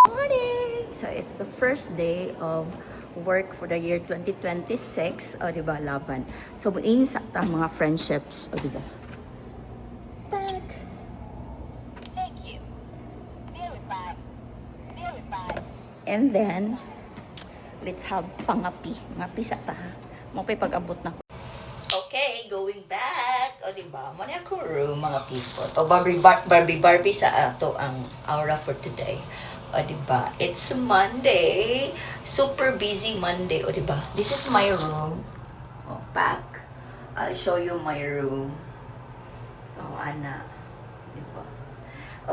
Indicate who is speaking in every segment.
Speaker 1: Morning! So, it's the first day of work for the year 2026. O, diba, laban. So, muinis ta mga friendships. O, diba? Tak!
Speaker 2: Thank you. Very bad. Very bad.
Speaker 1: And then, let's have pangapi. Ngapi sa ta, ha? Mapay pag-abot na ko. Okay, going back. O, diba? Muna ako room, mga people. O, Barbie sa ato ang aura for today. O, diba? It's Monday. Super busy Monday. O, diba? This is my room. O, pack. I'll show you my room. O, ana. Diba?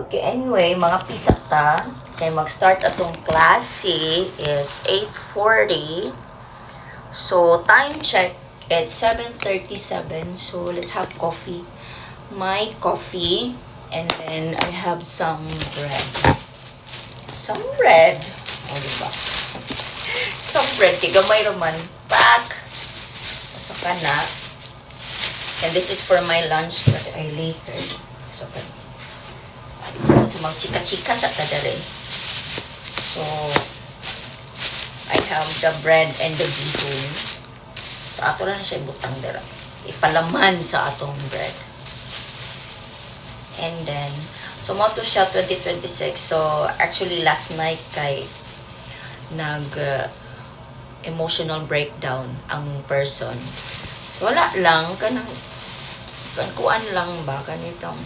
Speaker 1: Okay, anyway, mga pisata. Kaya mag-start atong klase is 8:40. So, time check, it's 7:37. So, let's have coffee. My coffee. And then, I have some bread. Some bread. O, diba? Some bread. Tigamay raman. Pack. So, kana. And this is for my lunch but I later. So, kana. So, mag-chika-chika sa kadare. So, I have the bread and the bihon. So, ato lang siya ibutang dara. Ipalaman sa atong bread. And then, so mo to siya 2026. So, actually last night kay emotional breakdown ang person. So, wala lang kuan lang ba kanitong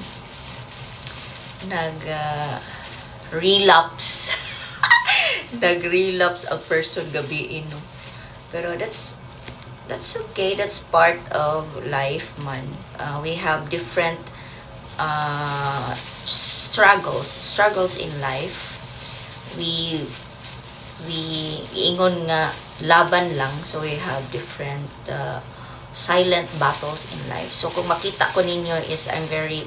Speaker 1: relapse. Nag-relapse ang person gabi no. Pero that's okay. That's part of life man. We have different struggles in life. We ingon nga laban lang, so we have different silent battles in life. So kung makita ko ninyo is I'm very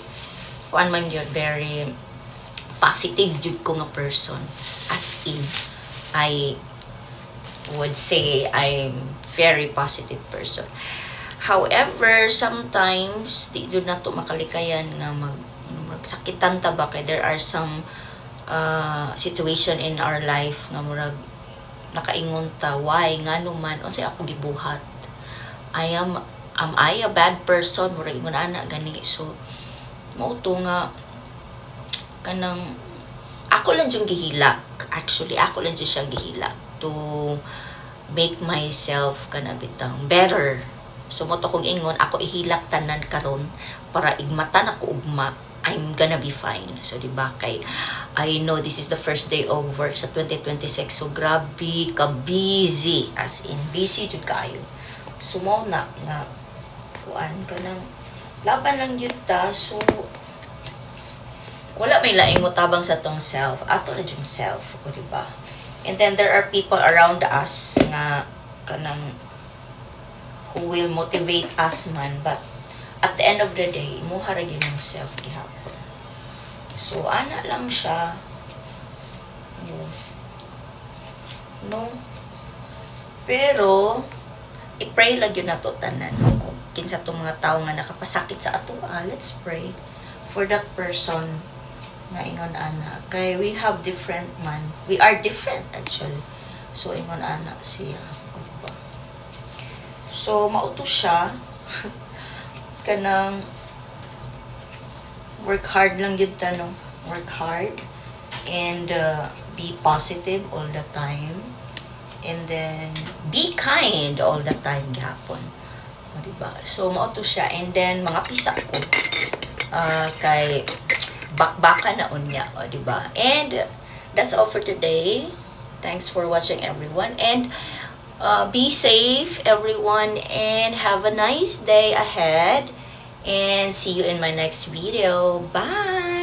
Speaker 1: very positive jud ko nga person. As in, I would say I'm very positive person. However, sometimes di jud nato makalikayan nga magsakitan ta ba kay there are some situation in our life nga murag nakaingon ta why ngano man unsay ako gibuhat. Am I a bad person murag ingon ana gani. So mao to nga kanang ako lang yung gihila. Actually, ako lang yung siyang gihila to make myself kanabitang better. So, mo to kong ingon, ako ihilak tanan karon para igmatan ako ugma, I'm gonna be fine. So, diba, kay I know this is the first day of work sa 2026. So, grabe ka busy. As in, busy jud kayo. So, mo na, nga, kuan ka nang, laban lang jud ta. So, wala may laing mo tabang sa tong self. Ato na yung self. O, diba? And then, there are people around us nga, kanang, who will motivate us man. But, at the end of the day, imuha ra yun yung self gihapon. So, ana lang siya. No? Pero, i-pray lang yun nato tanan. Kinsa itong mga tao nga nakapasakit sa ato, let's pray for that person nga ingon ana. Kay we have different man. We are different actually. So, ingon ana siya. Diba? So, mauto siya. Kanang work hard lang yun tanong. Work hard and be positive all the time. And then be kind all the time gihapon. O, diba? So, mauto siya. And then, mga pisa ko. Kay bakbaka na unya. O, diba? And that's all for today. Thanks for watching everyone. And be safe everyone. And have a nice day ahead. And see you in my next video. Bye!